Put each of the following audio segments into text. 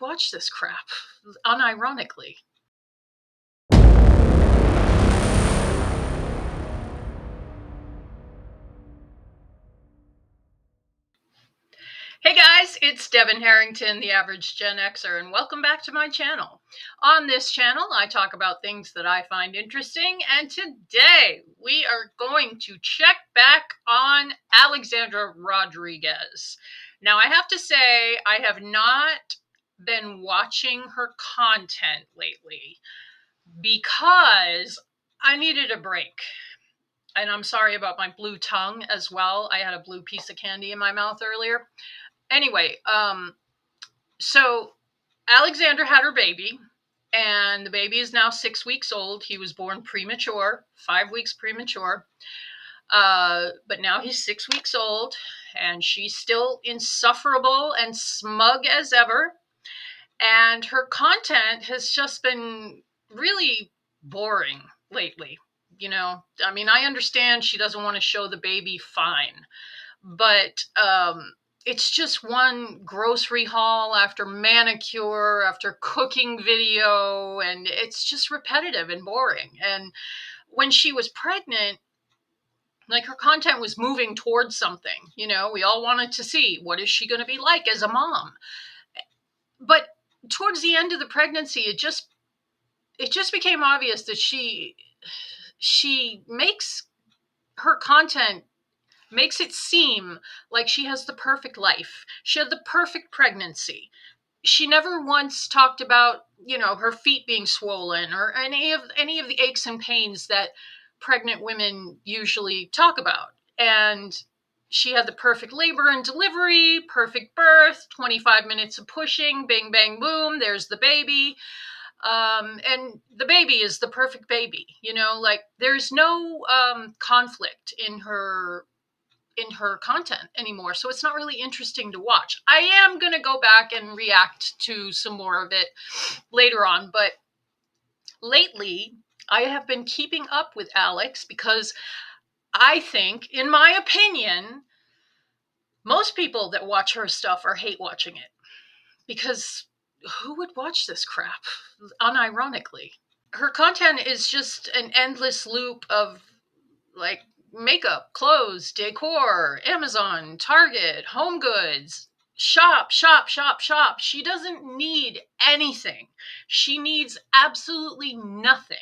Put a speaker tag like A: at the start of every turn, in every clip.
A: would watch this crap? Unironically. Hey guys, it's Devin Harrington, the average Gen Xer, and welcome back to my channel. On this channel, I talk about things that I find interesting, and today we are going to check back on Alexandra Rodriguez. Now, I have to say, I have not been watching her content lately because I needed a break. And I'm sorry about my blue tongue as well. I had a blue piece of candy in my mouth earlier. Anyway, so Alexandra had her baby, and the baby is now 6 weeks old. He was born premature, 5 weeks premature. But now he's 6 weeks old, and she's still insufferable and smug as ever. And her content has just been really boring lately. I mean, I understand she doesn't want to show the baby, fine. But it's just one grocery haul after manicure after cooking video, and it's just repetitive and boring. And when she was pregnant, like, her content was moving towards something. We all wanted to see, what is she going to be like as a mom? But towards the end of the pregnancy, it just became obvious that she makes her content makes it seem like she has the perfect life. She had the perfect pregnancy. She never once talked about, her feet being swollen or any of the aches and pains that pregnant women usually talk about. And she had the perfect labor and delivery, perfect birth, 25 minutes of pushing, bing, bang, boom, there's the baby. And the baby is the perfect baby, like, there's no conflict in her content anymore. So it's not really interesting to watch. I am going to go back and react to some more of it later on. But lately, I have been keeping up with Alex because I think, in my opinion, most people that watch her stuff are hate watching it. Because who would watch this crap? Unironically. Her content is just an endless loop of, like, makeup, clothes, decor, Amazon, Target, home goods, shop, shop, shop, shop. She doesn't need anything. She needs absolutely nothing.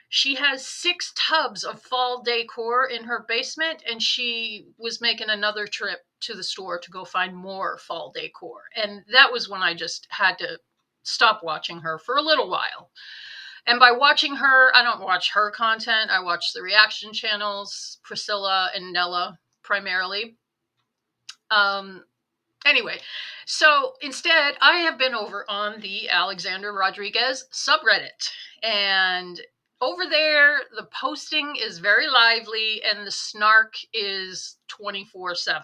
A: She has 6 tubs of fall decor in her basement, and she was making another trip to the store to go find more fall decor. And that was when I just had to stop watching her for a little while. And by watching her, I don't watch her content. I watch the reaction channels, Priscilla and Nella primarily. Anyway, so instead, I have been over on the Alexandra Rodriguez subreddit. And over there, the posting is very lively and the snark is 24/7.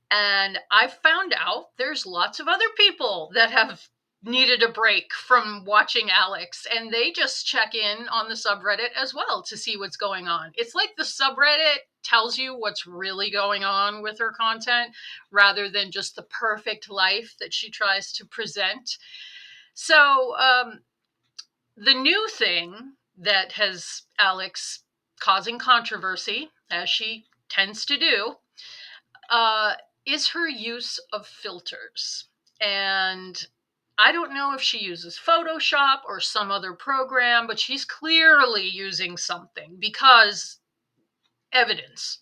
A: And I found out there's lots of other people that have needed a break from watching Alex, and they just check in on the subreddit as well to see what's going on. It's like the subreddit tells you what's really going on with her content rather than just the perfect life that she tries to present. So the new thing that has Alex causing controversy, as she tends to do, is her use of filters. And I don't know if she uses Photoshop or some other program, but she's clearly using something because evidence.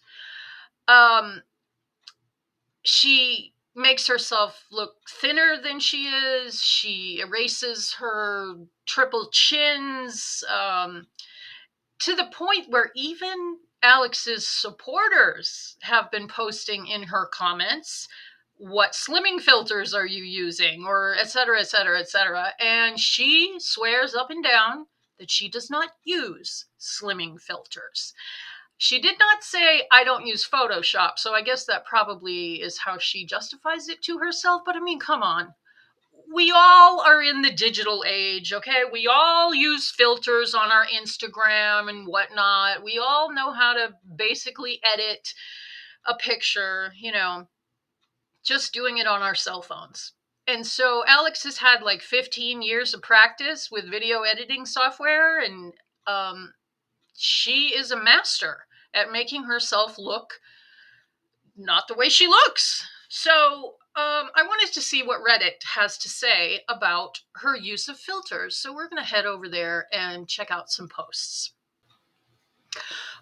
A: She makes herself look thinner than she is. She erases her triple chins to the point where even Alex's supporters have been posting in her comments, what slimming filters are you using, or et cetera, et cetera, et cetera. And she swears up and down that she does not use slimming filters. She did not say, I don't use Photoshop, so I guess that probably is how she justifies it to herself. But I mean, come on. We all are in the digital age, okay? We all use filters on our Instagram and whatnot. We all know how to basically edit a picture, just doing it on our cell phones. And so Alex has had like 15 years of practice with video editing software, and she is a master at making herself look not the way she looks. So I wanted to see what Reddit has to say about her use of filters. So we're going to head over there and check out some posts.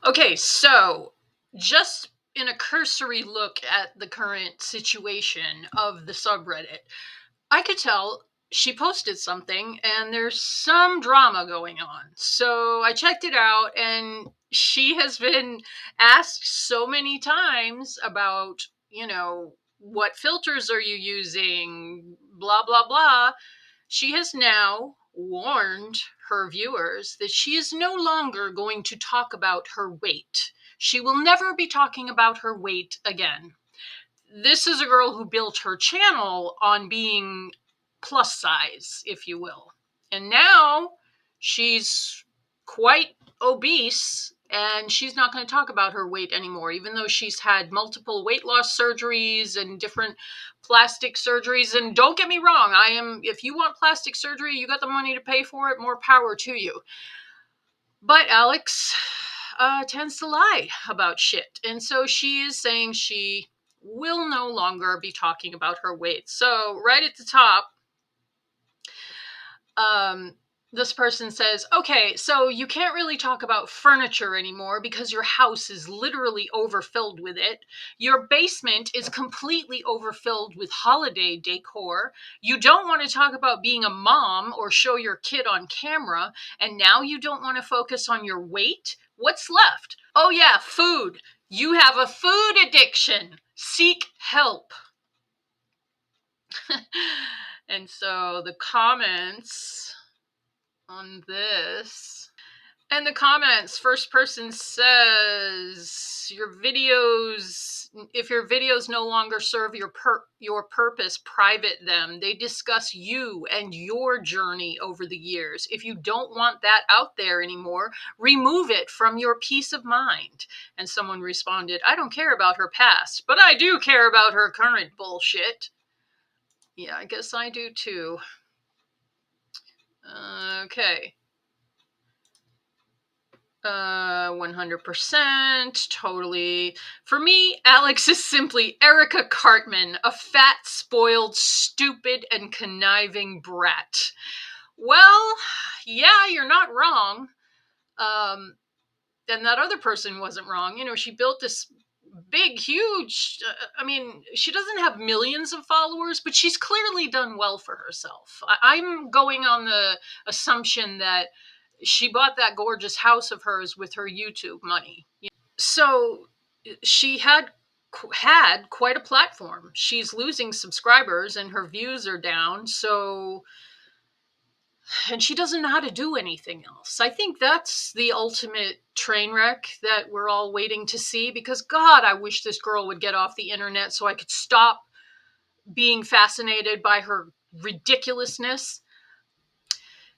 A: Okay, so just in a cursory look at the current situation of the subreddit, I could tell she posted something and there's some drama going on. So I checked it out, and she has been asked so many times about, what filters are you using, blah, blah, blah. She has now warned her viewers that she is no longer going to talk about her weight. She will never be talking about her weight again. This is a girl who built her channel on being plus size, if you will. And now she's quite obese, and she's not going to talk about her weight anymore, even though she's had multiple weight loss surgeries and different plastic surgeries. And don't get me wrong, if you want plastic surgery, you got the money to pay for it, more power to you. But Alex tends to lie about shit. And so she is saying she will no longer be talking about her weight. So right at the top, this person says, okay, so you can't really talk about furniture anymore because your house is literally overfilled with it. Your basement is completely overfilled with holiday decor. You don't want to talk about being a mom or show your kid on camera. And now you don't want to focus on your weight? What's left? Oh yeah, food. You have a food addiction. Seek help. And so the comments on this, and the comments, first person says, if your videos no longer serve your purpose, private them. They discuss you and your journey over the years. If you don't want that out there anymore, remove it from your peace of mind. And someone responded, I don't care about her past, but I do care about her current bullshit. Yeah, I guess I do too. Okay. 100%, totally. For me, Alex is simply Erica Cartman, a fat, spoiled, stupid, and conniving brat. Well, yeah, you're not wrong. And that other person wasn't wrong. She built this big, huge, she doesn't have millions of followers, but she's clearly done well for herself. I'm going on the assumption that she bought that gorgeous house of hers with her YouTube money. So she had quite a platform. She's losing subscribers and her views are down. And she doesn't know how to do anything else. I think that's the ultimate train wreck that we're all waiting to see, because God, I wish this girl would get off the internet so I could stop being fascinated by her ridiculousness.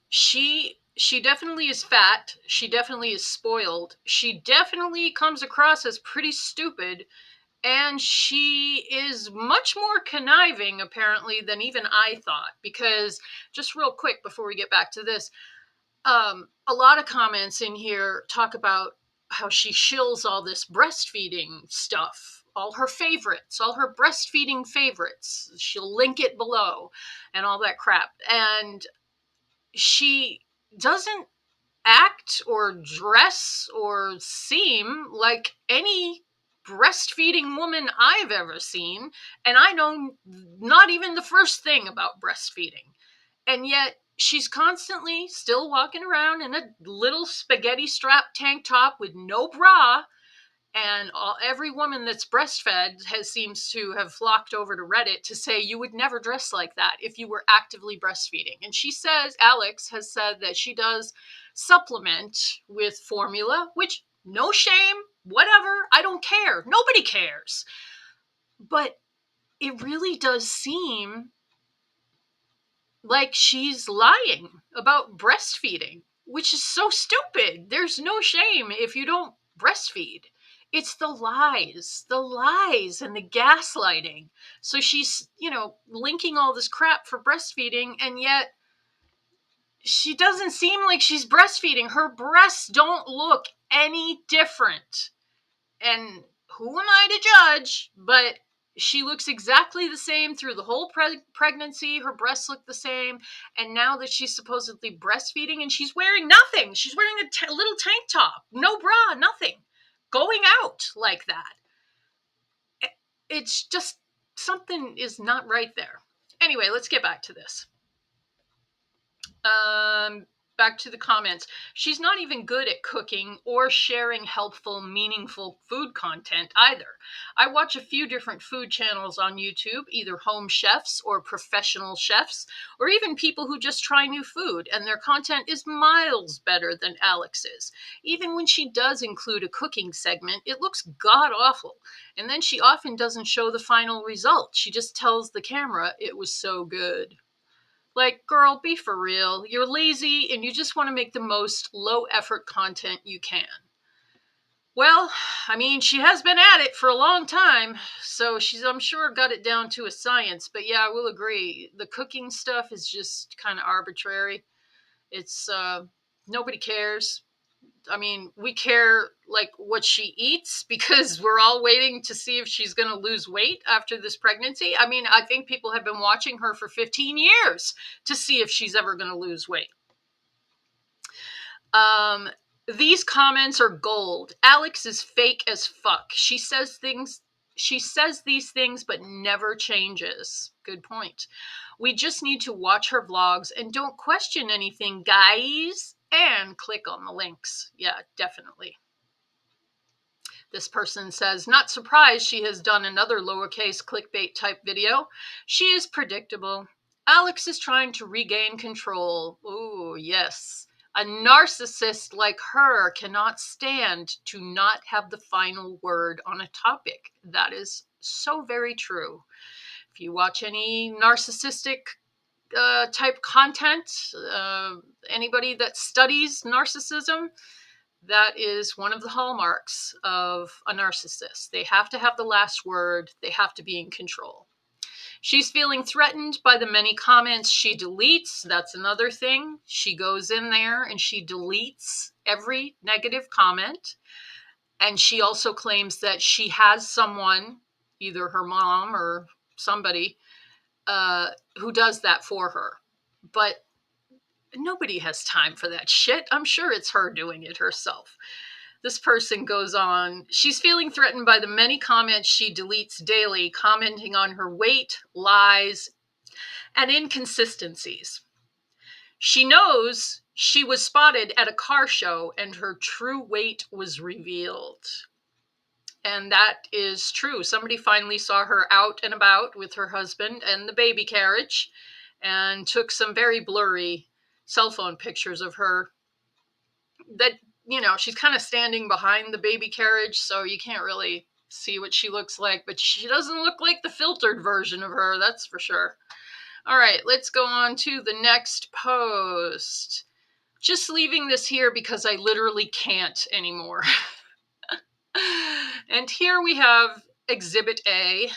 A: She definitely is fat. She definitely is spoiled. She definitely comes across as pretty stupid. And she is much more conniving, apparently, than even I thought. Because, just real quick before we get back to this, a lot of comments in here talk about how she shills all this breastfeeding stuff, all her favorites, all her breastfeeding favorites. She'll link it below and all that crap. And she doesn't act or dress or seem like any breastfeeding woman I've ever seen. And I know not even the first thing about breastfeeding. And yet she's constantly still walking around in a little spaghetti strap tank top with no bra. And every woman that's breastfed seems to have flocked over to Reddit to say you would never dress like that if you were actively breastfeeding. And she says, Alex has said that she does supplement with formula, which, no shame, whatever, I don't care. Nobody cares. But it really does seem like she's lying about breastfeeding, which is so stupid. There's no shame if you don't breastfeed. It's the lies and the gaslighting. So she's, linking all this crap for breastfeeding, and yet she doesn't seem like she's breastfeeding. Her breasts don't look any different. And who am I to judge? But she looks exactly the same through the whole pregnancy. Her breasts look the same. And now that she's supposedly breastfeeding, and she's wearing nothing, she's wearing a little tank top, no bra, nothing, going out like that. It's just something is not right there. Anyway, let's get back to this. Um, Back to the comments. She's not even good at cooking or sharing helpful, meaningful food content either. I watch a few different food channels on YouTube, either home chefs or professional chefs, or even people who just try new food, and their content is miles better than Alex's. Even when she does include a cooking segment, it looks god awful. And then she often doesn't show the final result. She just tells the camera it was so good. Like, girl, be for real. You're lazy and you just want to make the most low effort content you can. Well, I mean, she has been at it for a long time, so she's, I'm sure, got it down to a science. But yeah, I will agree. The cooking stuff is just kind of arbitrary. It's, nobody cares. I mean, we care like what she eats because we're all waiting to see if she's going to lose weight after this pregnancy. I mean, I think people have been watching her for 15 years to see if she's ever going to lose weight. Um, these comments are gold. Alex is fake as fuck. She says these things, but never changes. Good point. We just need to watch her vlogs and don't question anything, guys. And click on the links. Yeah, definitely. This person says, not surprised she has done another lowercase clickbait type video. She is predictable. Alex is trying to regain control. Ooh, yes. A narcissist like her cannot stand to not have the final word on a topic. That is so very true. If you watch any narcissistic type content, anybody that studies narcissism, that is one of the hallmarks of a narcissist. They have to have the last word. They have to be in control. She's feeling threatened by the many comments she deletes. That's another thing. She goes in there and she deletes every negative comment. And she also claims that she has someone, either her mom or somebody, who does that for her. But nobody has time for that shit. I'm sure it's her doing it herself. This person goes on, she's feeling threatened by the many comments she deletes daily, commenting on her weight, lies, and inconsistencies. She knows she was spotted at a car show and her true weight was revealed. And that is true. Somebody finally saw her out and about with her husband and the baby carriage and took some very blurry cell phone pictures of her that, she's kind of standing behind the baby carriage, so you can't really see what she looks like, but she doesn't look like the filtered version of her, that's for sure. All right, let's go on to the next post. Just leaving this here because I literally can't anymore. And here we have Exhibit A.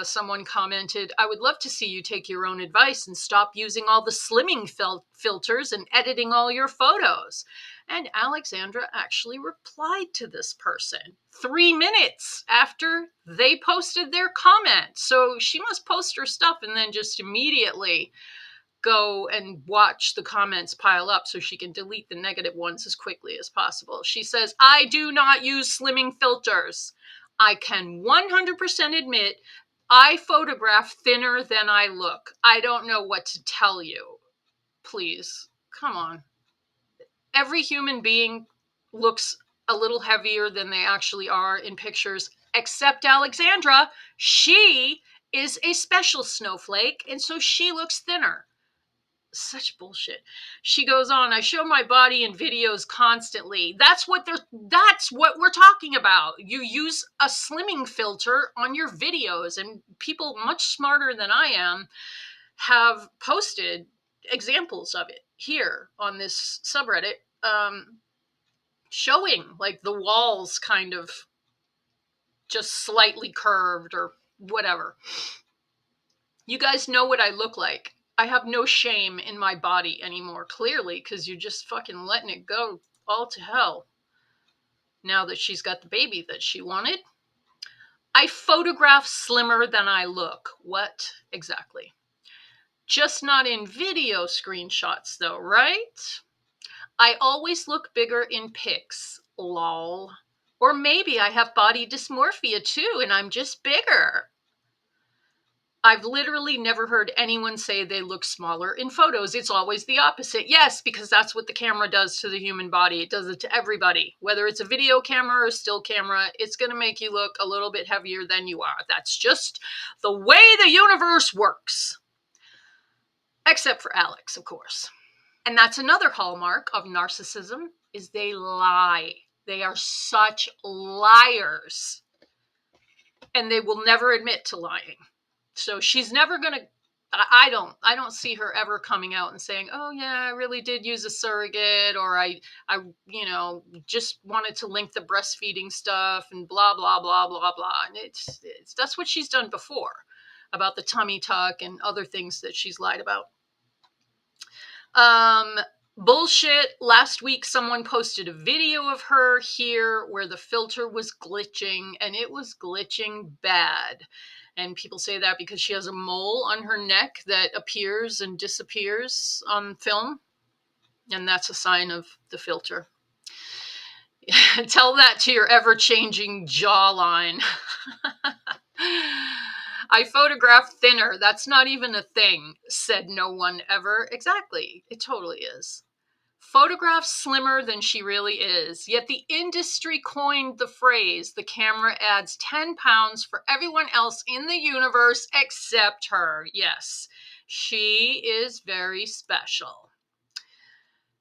A: Someone commented, I would love to see you take your own advice and stop using all the slimming filters and editing all your photos. And Alexandra actually replied to this person 3 minutes after they posted their comment. So she must post her stuff and then just immediately go and watch the comments pile up so she can delete the negative ones as quickly as possible. She says, I do not use slimming filters. I can 100% admit I photograph thinner than I look. I don't know what to tell you. Please, come on. Every human being looks a little heavier than they actually are in pictures, except Alexandra. She is a special snowflake, and so she looks thinner. Such bullshit. She goes on, I show my body in videos constantly. That's what we're talking about. You use a slimming filter on your videos, and people much smarter than I am have posted examples of it here on this subreddit, showing like the walls kind of just slightly curved or whatever. You guys know what I look like. I have no shame in my body anymore, clearly, because you're just fucking letting it go all to hell now that she's got the baby that she wanted. I photograph slimmer than I look. What exactly? Just not in video screenshots, though, right? I always look bigger in pics. Lol. Or maybe I have body dysmorphia too, and I'm just bigger. I've literally never heard anyone say they look smaller in photos. It's always the opposite. Yes, because that's what the camera does to the human body. It does it to everybody. Whether it's a video camera or a still camera, it's going to make you look a little bit heavier than you are. That's just the way the universe works. Except for Alex, of course. And that's another hallmark of narcissism, is they lie. They are such liars. And they will never admit to lying. So she's never going to, I don't see her ever coming out and saying, oh yeah, I really did use a surrogate, or I just wanted to link the breastfeeding stuff and blah, blah, blah, blah, blah. And it's that's what she's done before about the tummy tuck and other things that she's lied about. Bullshit. Last week, someone posted a video of her here where the filter was glitching, and it was glitching bad. And people say that because she has a mole on her neck that appears and disappears on film. And that's a sign of the filter. Tell that to your ever-changing jawline. I photograph thinner. That's not even a thing, said no one ever. Exactly. It totally is. Photograph slimmer than she really is. Yet the industry coined the phrase, the camera adds 10 pounds for everyone else in the universe except her. Yes, she is very special.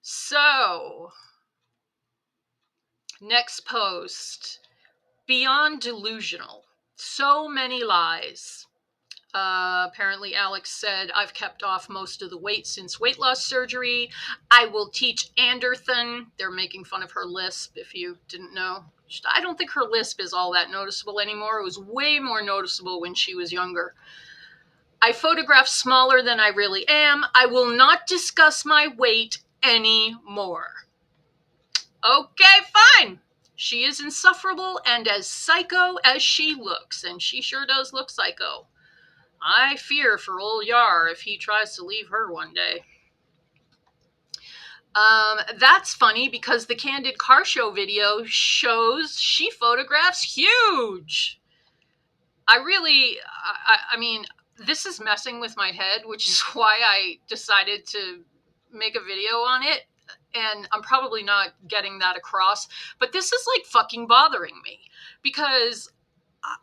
A: So, next post. Beyond delusional. So many lies. Apparently Alex said, I've kept off most of the weight since weight loss surgery. I will teach Anderson. They're making fun of her lisp, if you didn't know. I don't think her lisp is all that noticeable anymore. It was way more noticeable when she was younger. I photograph smaller than I really am. I will not discuss my weight anymore. Okay, fine. She is insufferable and as psycho as she looks, and she sure does look psycho. I fear for old Yar if he tries to leave her one day. That's funny because the Candid Car Show video shows she photographs huge. I mean, this is messing with my head, which is why I decided to make a video on it. And I'm probably not getting that across, but this is like fucking bothering me because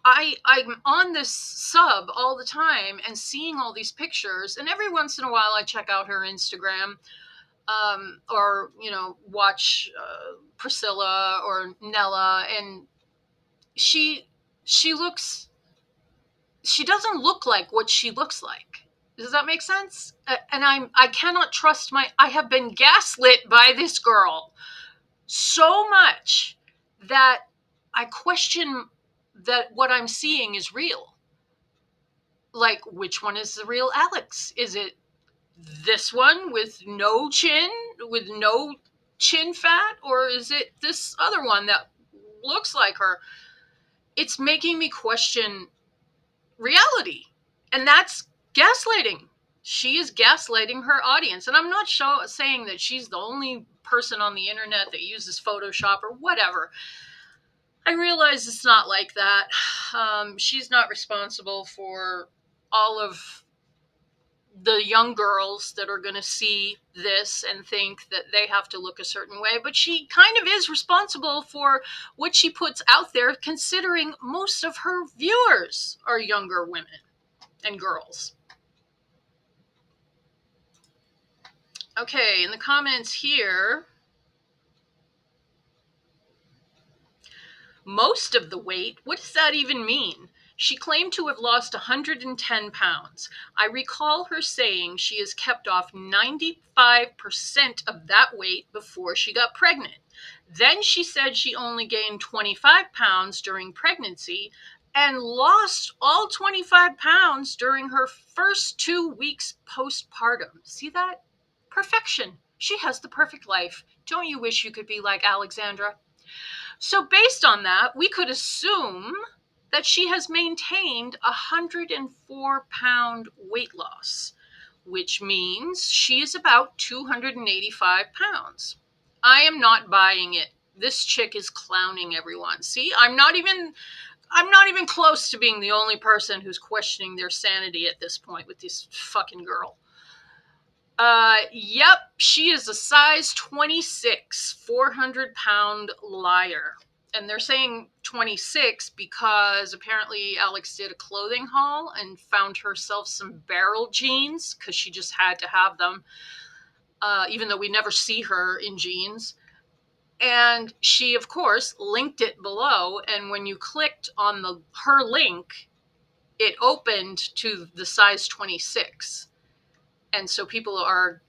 A: I'm on this sub all the time and seeing all these pictures, and every once in a while I check out her Instagram, or watch Priscilla or Nella, and she doesn't look like what she looks like. Does that make sense? And I cannot trust I have been gaslit by this girl so much that I question that what I'm seeing is real. Like, which one is the real Alex? Is it this one with no chin fat, or is it this other one that looks like her? It's making me question reality, and that's gaslighting. She is gaslighting her audience, and I'm not saying that she's the only person on the internet that uses Photoshop or whatever. I realize it's not like that. She's not responsible for all of the young girls that are going to see this and think that they have to look a certain way, but she kind of is responsible for what she puts out there, considering most of her viewers are younger women and girls. Okay, in the comments here, most of the weight, what does that even mean? She claimed to have lost 110 pounds. I recall her saying she has kept off 95% of that weight before she got pregnant. Then she said she only gained 25 pounds during pregnancy and lost all 25 pounds during her first 2 weeks postpartum. See that? Perfection. She has the perfect life. Don't you wish you could be like Alexandra? So, based on that, we could assume that she has maintained a 104-pound weight loss, which means she is about 285 pounds. I am not buying it. This chick is clowning everyone. See, I'm not even close to being the only person who's questioning their sanity at this point with this fucking girl. Yep, she is a size 26, 400-pound liar. And they're saying 26 because apparently Alex did a clothing haul and found herself some barrel jeans because she just had to have them, even though we never see her in jeans. And she, of course, linked it below. And when you clicked on her link, it opened to the size 26. And so people are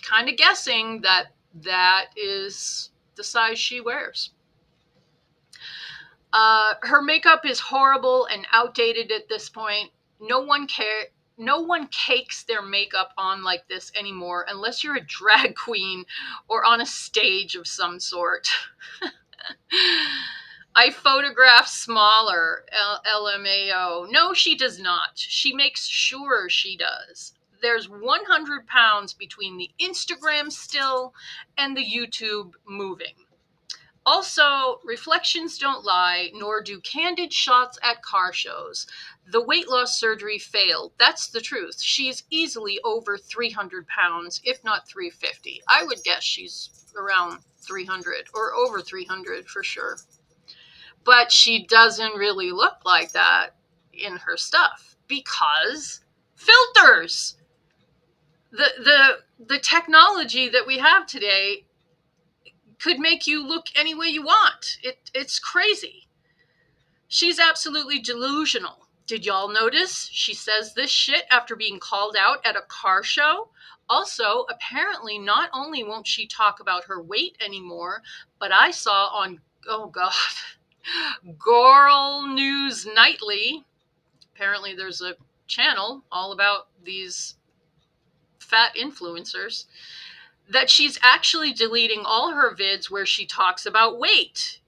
A: kind of guessing that that is the size she wears. Her makeup is horrible and outdated at this point. No one cakes their makeup on like this anymore unless you're a drag queen or on a stage of some sort. I photograph smaller, LMAO. No, she does not. She makes sure she does. There's 100 pounds between the Instagram still and the YouTube moving. Also, reflections don't lie, nor do candid shots at car shows. The weight loss surgery failed. That's the truth. She's easily over 300 pounds, if not 350. I would guess she's around 300 or over 300 for sure. But she doesn't really look like that in her stuff because filters. The technology that we have today could make you look any way you want. It's crazy. She's absolutely delusional. Did y'all notice she says this shit after being called out at a car show? Also, apparently, not only won't she talk about her weight anymore, but I saw on, oh God, Girl News Nightly, apparently there's a channel all about these fat influencers, that she's actually deleting all her vids where she talks about weight.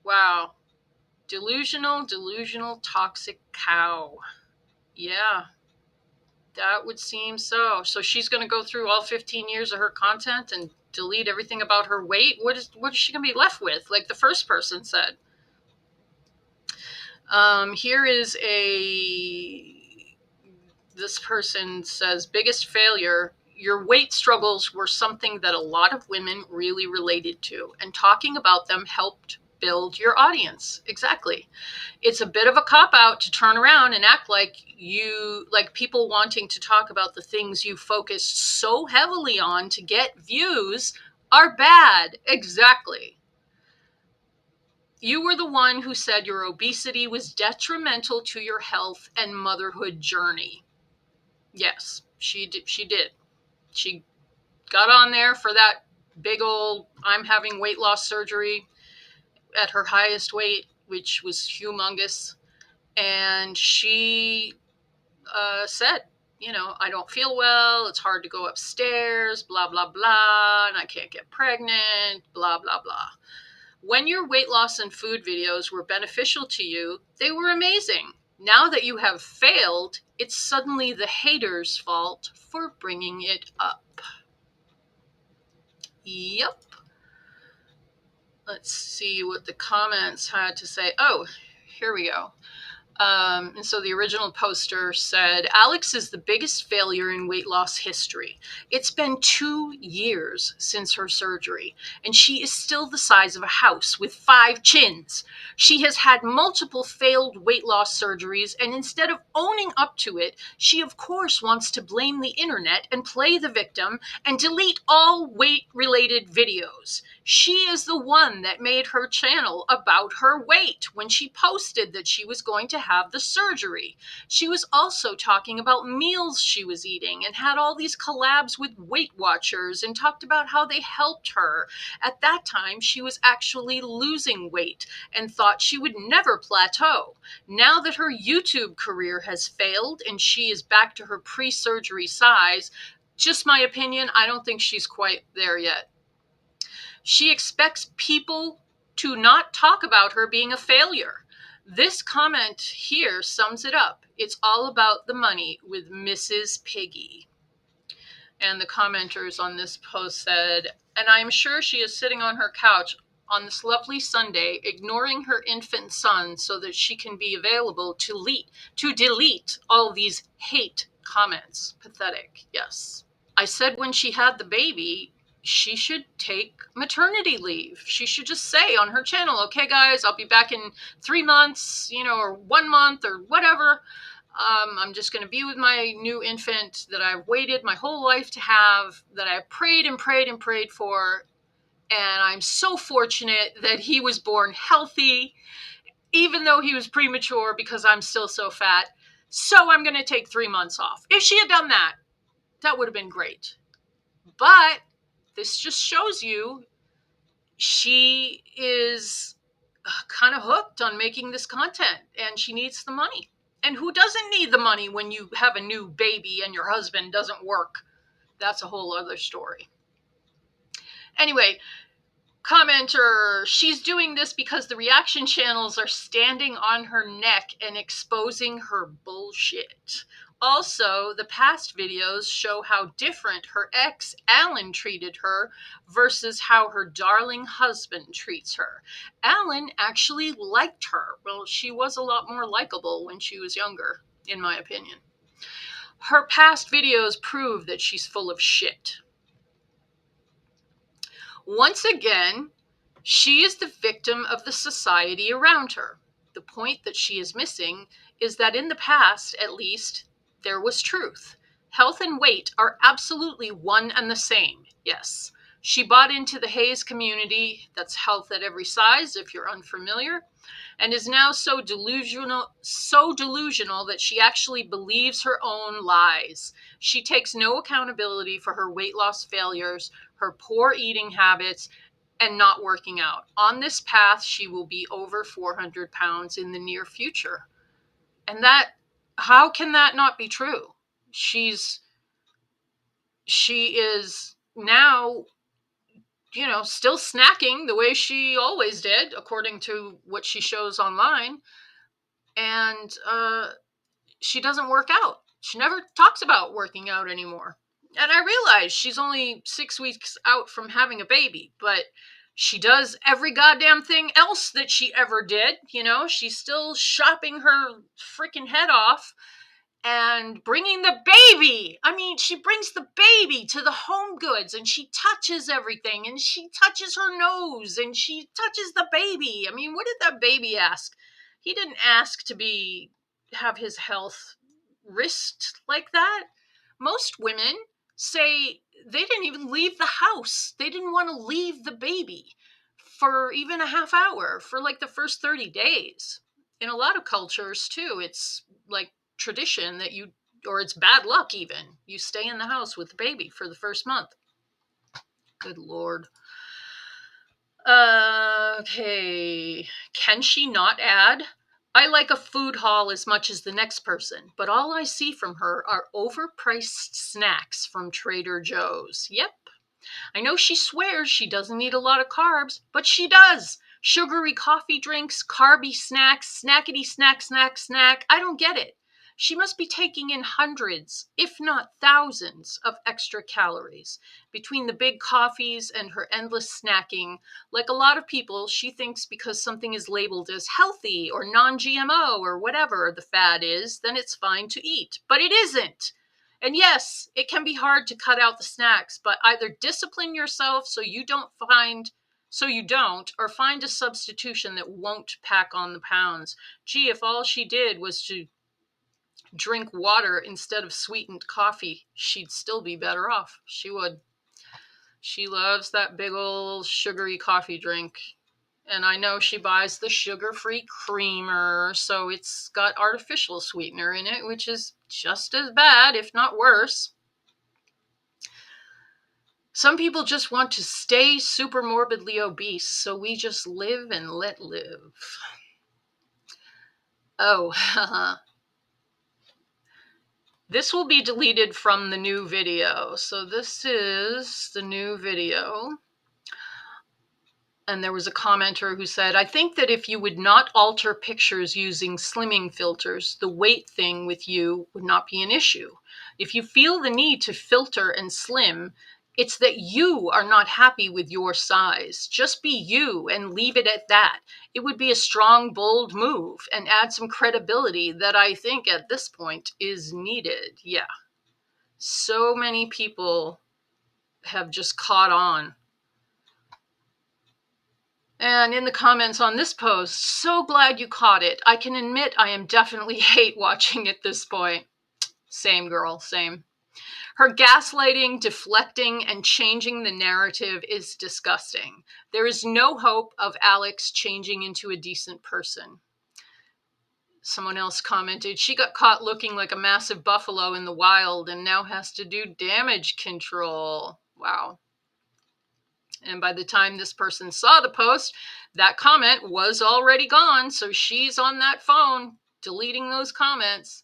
A: Wow. Delusional, toxic cow. Yeah, that would seem so. So she's going to go through all 15 years of her content and delete everything about her weight? What is she going to be left with? Like the first person said. Here is this person says, biggest failure. Your weight struggles were something that a lot of women really related to, and talking about them helped build your audience. Exactly. It's a bit of a cop-out to turn around and act like people wanting to talk about the things you focused so heavily on to get views are bad. Exactly. You were the one who said your obesity was detrimental to your health and motherhood journey. Yes, she did. She got on there for that big old, I'm having weight loss surgery at her highest weight, which was humongous. And she said, I don't feel well. It's hard to go upstairs, blah, blah, blah. And I can't get pregnant, blah, blah, blah. When your weight loss and food videos were beneficial to you, they were amazing. Now that you have failed, it's suddenly the haters' fault for bringing it up. Yep. Let's see what the comments had to say. Oh, here we go. And so the original poster said, Alex is the biggest failure in weight loss history. It's been 2 years since her surgery, and she is still the size of a house with 5 chins. She has had multiple failed weight loss surgeries, and instead of owning up to it, she of course wants to blame the internet and play the victim and delete all weight-related videos. She is the one that made her channel about her weight when she posted that she was going to have the surgery. She was also talking about meals she was eating and had all these collabs with Weight Watchers and talked about how they helped her. At that time, she was actually losing weight and thought she would never plateau. Now that her YouTube career has failed and she is back to her pre-surgery size, just my opinion, I don't think she's quite there yet. She expects people to not talk about her being a failure. This comment here sums it up. It's all about the money with Mrs. Piggy. And the commenters on this post said, and I am sure she is sitting on her couch on this lovely Sunday, ignoring her infant son so that she can be available to delete all these hate comments. Pathetic, yes. I said when she had the baby, she should take maternity leave. She should just say on her channel, okay, guys, I'll be back in 3 months, or 1 month or whatever. I'm just going to be with my new infant that I've waited my whole life to have, that I've prayed and prayed and prayed for. And I'm so fortunate that he was born healthy, even though he was premature because I'm still so fat. So I'm going to take 3 months off. If she had done that, that would have been great. But this just shows you she is kind of hooked on making this content and she needs the money. And who doesn't need the money when you have a new baby and your husband doesn't work? That's a whole other story. Anyway, commenter, she's doing this because the reaction channels are standing on her neck and exposing her bullshit. Also, the past videos show how different her ex, Alan, treated her versus how her darling husband treats her. Alan actually liked her. Well, she was a lot more likable when she was younger, in my opinion. Her past videos prove that she's full of shit. Once again, she is the victim of the society around her. The point that she is missing is that in the past, at least, there was truth. Health and weight are absolutely one and the same, yes. She bought into the Hayes community, that's health at every size if you're unfamiliar, and is now so delusional that she actually believes her own lies. She takes no accountability for her weight loss failures, her poor eating habits, and not working out. On this path, she will be over 400 pounds in the near future. And how can that not be true? She is now, still snacking the way she always did, according to what she shows online. And she doesn't work out. She never talks about working out anymore. And I realize she's only 6 weeks out from having a baby, but she does every goddamn thing else that she ever did. She's still shopping her freaking head off and bringing the baby. I mean, she brings the baby to the Home Goods and she touches everything and she touches her nose and she touches the baby. I mean, what did that baby ask? He didn't ask to have his health risked like that. Most women say they didn't even leave the house. They didn't want to leave the baby for even a half hour for like the first 30 days. In a lot of cultures too, it's like tradition that or it's bad luck even, you stay in the house with the baby for the first month. Good Lord. Okay. Can she not add? I like a food haul as much as the next person, but all I see from her are overpriced snacks from Trader Joe's. Yep. I know she swears she doesn't eat a lot of carbs, but she does. Sugary coffee drinks, carby snacks, snackety snack. I don't get it. She must be taking in hundreds, if not thousands, of extra calories. Between the big coffees and her endless snacking, like a lot of people, she thinks because something is labeled as healthy or non-GMO or whatever the fad is, then it's fine to eat. But it isn't. And yes, it can be hard to cut out the snacks, but either discipline yourself so you don't, or find a substitution that won't pack on the pounds. Gee, if all she did was to drink water instead of sweetened coffee, she'd still be better off. She would. She loves that big old sugary coffee drink. And I know she buys the sugar-free creamer, so it's got artificial sweetener in it, which is just as bad, if not worse. Some people just want to stay super morbidly obese, so we just live and let live. Oh, this will be deleted from the new video. So this is the new video. And there was a commenter who said, I think that if you would not alter pictures using slimming filters, the weight thing with you would not be an issue. If you feel the need to filter and slim, it's that you are not happy with your size. Just be you and leave it at that. It would be a strong, bold move and add some credibility that I think at this point is needed. Yeah. So many people have just caught on. And in the comments on this post, so glad you caught it. I can admit I am definitely hate watching at this point. Same girl, same. Her gaslighting, deflecting, and changing the narrative is disgusting. There is no hope of Alex changing into a decent person. Someone else commented, she got caught looking like a massive buffalo in the wild and now has to do damage control. Wow. And by the time this person saw the post, that comment was already gone. So she's on that phone deleting those comments.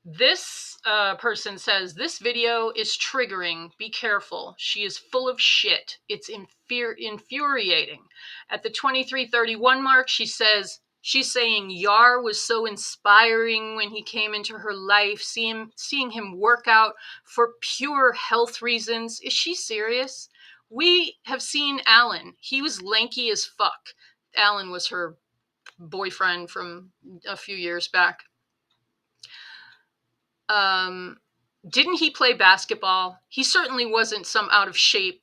A: This person says, this video is triggering. Be careful. She is full of shit. It's infuriating. At the 23:31 mark, she says, she's saying Yar was so inspiring when he came into her life, seeing him work out for pure health reasons. Is she serious? We have seen Alan. He was lanky as fuck. Alan was her boyfriend from a few years back. Didn't he play basketball? He certainly wasn't some out of shape.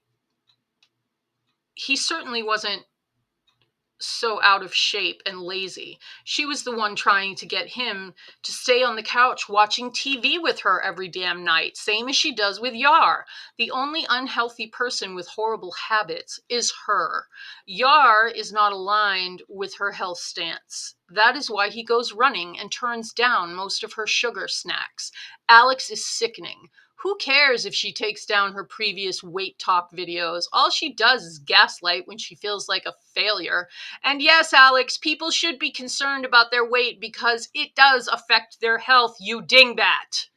A: He certainly wasn't so out of shape and lazy. She was the one trying to get him to stay on the couch watching TV with her every damn night, same as she does with Yar. The only unhealthy person with horrible habits is her. Yar is not aligned with her health stance. That is why he goes running and turns down most of her sugar snacks. Alex is sickening. Who cares if she takes down her previous weight talk videos? All she does is gaslight when she feels like a failure. And yes, Alex, people should be concerned about their weight because it does affect their health, you dingbat.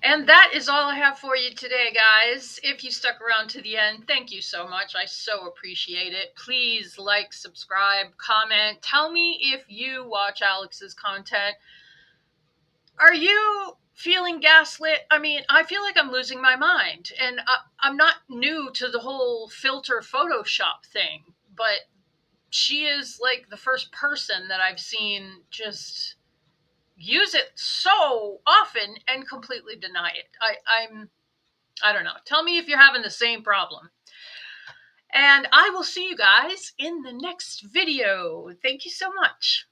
A: And that is all I have for you today, guys. If you stuck around to the end, thank you so much. I so appreciate it. Please like, subscribe, comment. Tell me if you watch Alex's content. Are you feeling gaslit? I mean, I feel like I'm losing my mind. And I'm not new to the whole filter Photoshop thing, but she is like the first person that I've seen just use it so often and completely deny it. I don't know. Tell me if you're having the same problem. And I will see you guys in the next video. Thank you so much.